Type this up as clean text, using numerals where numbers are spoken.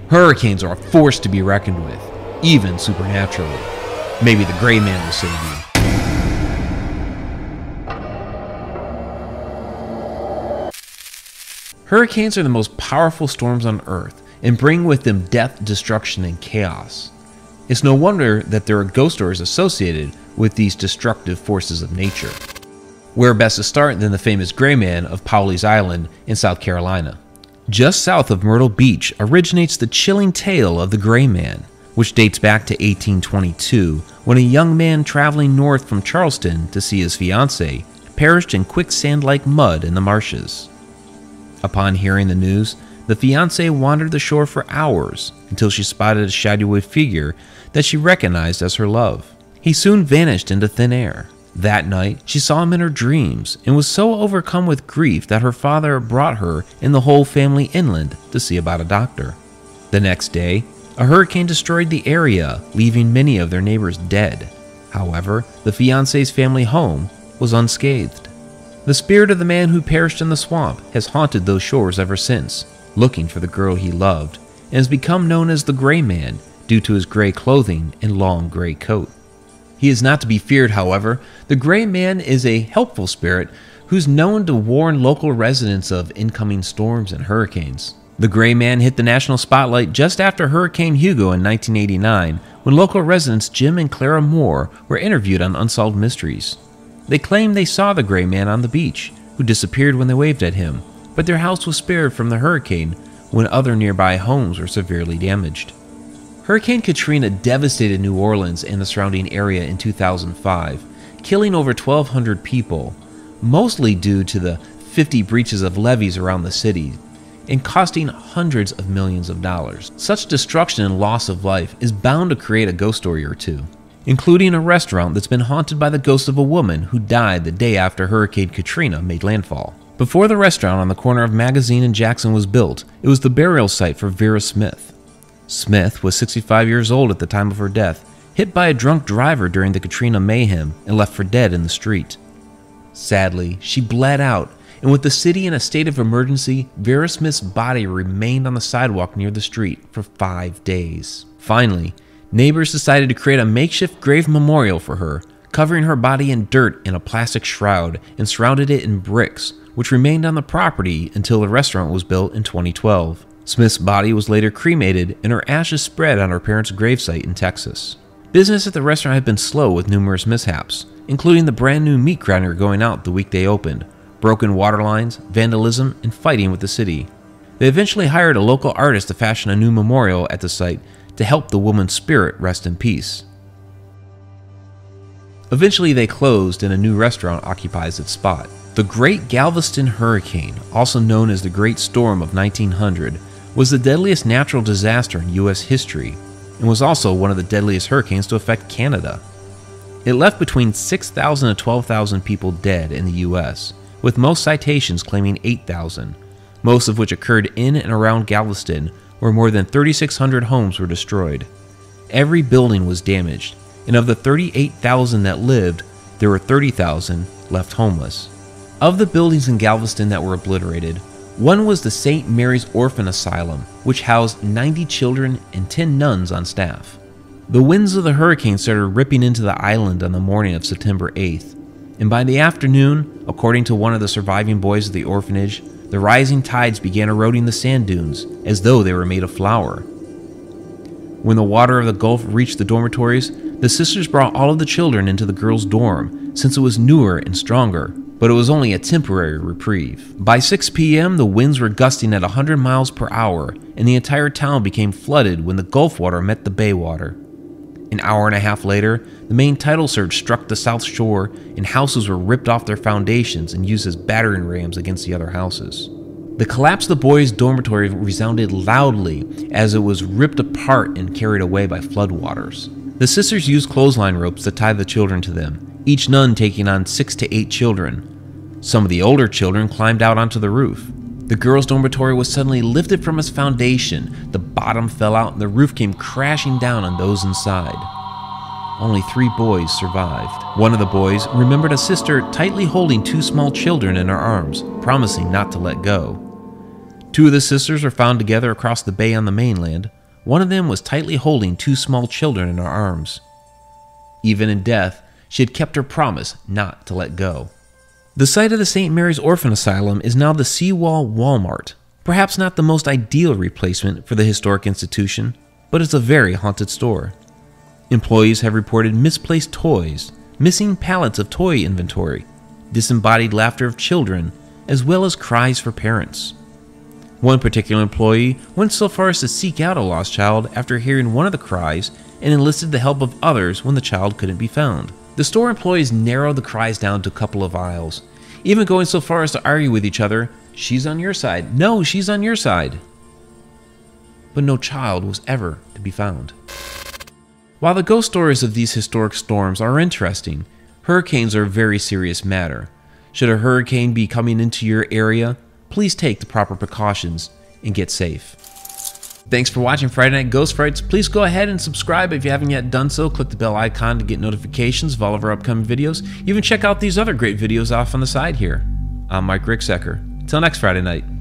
Hurricanes are a force to be reckoned with, even supernaturally. Maybe the Gray Man will save you. Hurricanes are the most powerful storms on Earth and bring with them death, destruction, and chaos. It's no wonder that there are ghost stories associated with these destructive forces of nature. Where best to start than the famous Gray Man of Pawleys Island in South Carolina. Just south of Myrtle Beach originates the chilling tale of the Gray Man, which dates back to 1822 when a young man traveling north from Charleston to see his fiancée perished in quicksand-like mud in the marshes. Upon hearing the news, the fiancée wandered the shore for hours until she spotted a shadowy figure that she recognized as her love. He soon vanished into thin air. That night, she saw him in her dreams and was so overcome with grief that her father brought her and the whole family inland to see about a doctor. The next day, a hurricane destroyed the area, leaving many of their neighbors dead. However, the fiancé's family home was unscathed. The spirit of the man who perished in the swamp has haunted those shores ever since, looking for the girl he loved, and has become known as the Gray Man due to his gray clothing and long gray coat. He is not to be feared, however. The Gray Man is a helpful spirit who's known to warn local residents of incoming storms and hurricanes. The Gray Man hit the national spotlight just after Hurricane Hugo in 1989, when local residents Jim and Clara Moore were interviewed on Unsolved Mysteries. They claimed they saw the Gray Man on the beach, who disappeared when they waved at him, but their house was spared from the hurricane when other nearby homes were severely damaged. Hurricane Katrina devastated New Orleans and the surrounding area in 2005, killing over 1,200 people, mostly due to the 50 breaches of levees around the city, and costing hundreds of millions of dollars. Such destruction and loss of life is bound to create a ghost story or two, including a restaurant that's been haunted by the ghost of a woman who died the day after Hurricane Katrina made landfall. Before the restaurant on the corner of Magazine and Jackson was built, it was the burial site for Vera Smith. Smith was 65 years old at the time of her death, hit by a drunk driver during the Katrina mayhem and left for dead in the street. Sadly, she bled out, and with the city in a state of emergency, Vera Smith's body remained on the sidewalk near the street for 5 days. Finally, neighbors decided to create a makeshift grave memorial for her, covering her body in dirt in a plastic shroud and surrounded it in bricks, which remained on the property until the restaurant was built in 2012. Smith's body was later cremated and her ashes spread on her parents' gravesite in Texas. Business at the restaurant had been slow with numerous mishaps, including the brand new meat grinder going out the week they opened, broken water lines, vandalism, and fighting with the city. They eventually hired a local artist to fashion a new memorial at the site to help the woman's spirit rest in peace. Eventually they closed and a new restaurant occupies its spot. The Great Galveston Hurricane, also known as the Great Storm of 1900, was the deadliest natural disaster in U.S. history and was also one of the deadliest hurricanes to affect Canada. It left between 6,000 and 12,000 people dead in the U.S., with most citations claiming 8,000, most of which occurred in and around Galveston, where more than 3,600 homes were destroyed. Every building was damaged, and of the 38,000 that lived, there were 30,000 left homeless. Of the buildings in Galveston that were obliterated, one was the St. Mary's Orphan Asylum, which housed 90 children and 10 nuns on staff. The winds of the hurricane started ripping into the island on the morning of September 8th, and by the afternoon, according to one of the surviving boys of the orphanage, the rising tides began eroding the sand dunes as though they were made of flour. When the water of the Gulf reached the dormitories, the sisters brought all of the children into the girls' dorm since it was newer and stronger, but it was only a temporary reprieve. By 6 p.m., the winds were gusting at 100 miles per hour, and the entire town became flooded when the Gulf water met the bay water. An hour and a half later, the main tidal surge struck the south shore, and houses were ripped off their foundations and used as battering rams against the other houses. The collapse of the boys' dormitory resounded loudly as it was ripped apart and carried away by floodwaters. The sisters used clothesline ropes to tie the children to them, each nun taking on 6 to 8 children. Some of the older children climbed out onto the roof. The girls' dormitory was suddenly lifted from its foundation, the bottom fell out, and the roof came crashing down on those inside. Only 3 boys survived. One of the boys remembered a sister tightly holding 2 small children in her arms, promising not to let go. 2 of the sisters were found together across the bay on the mainland, one of them was tightly holding two small children in her arms. Even in death, she had kept her promise not to let go. The site of the St. Mary's Orphan Asylum is now the Seawall Walmart. Perhaps not the most ideal replacement for the historic institution, but it's a very haunted store. Employees have reported misplaced toys, missing pallets of toy inventory, disembodied laughter of children, as well as cries for parents. One particular employee went so far as to seek out a lost child after hearing one of the cries and enlisted the help of others when the child couldn't be found. The store employees narrowed the cries down to a couple of aisles, even going so far as to argue with each other, "She's on your side. No, she's on your side." But no child was ever to be found. While the ghost stories of these historic storms are interesting, hurricanes are a very serious matter. Should a hurricane be coming into your area, please take the proper precautions and get safe. Thanks for watching Friday Night Ghost Frights. Please go ahead and subscribe if you haven't yet done so. Click the bell icon to get notifications of all of our upcoming videos. Even check out these other great videos off on the side here. I'm Mike Ricksecker. Till next Friday night.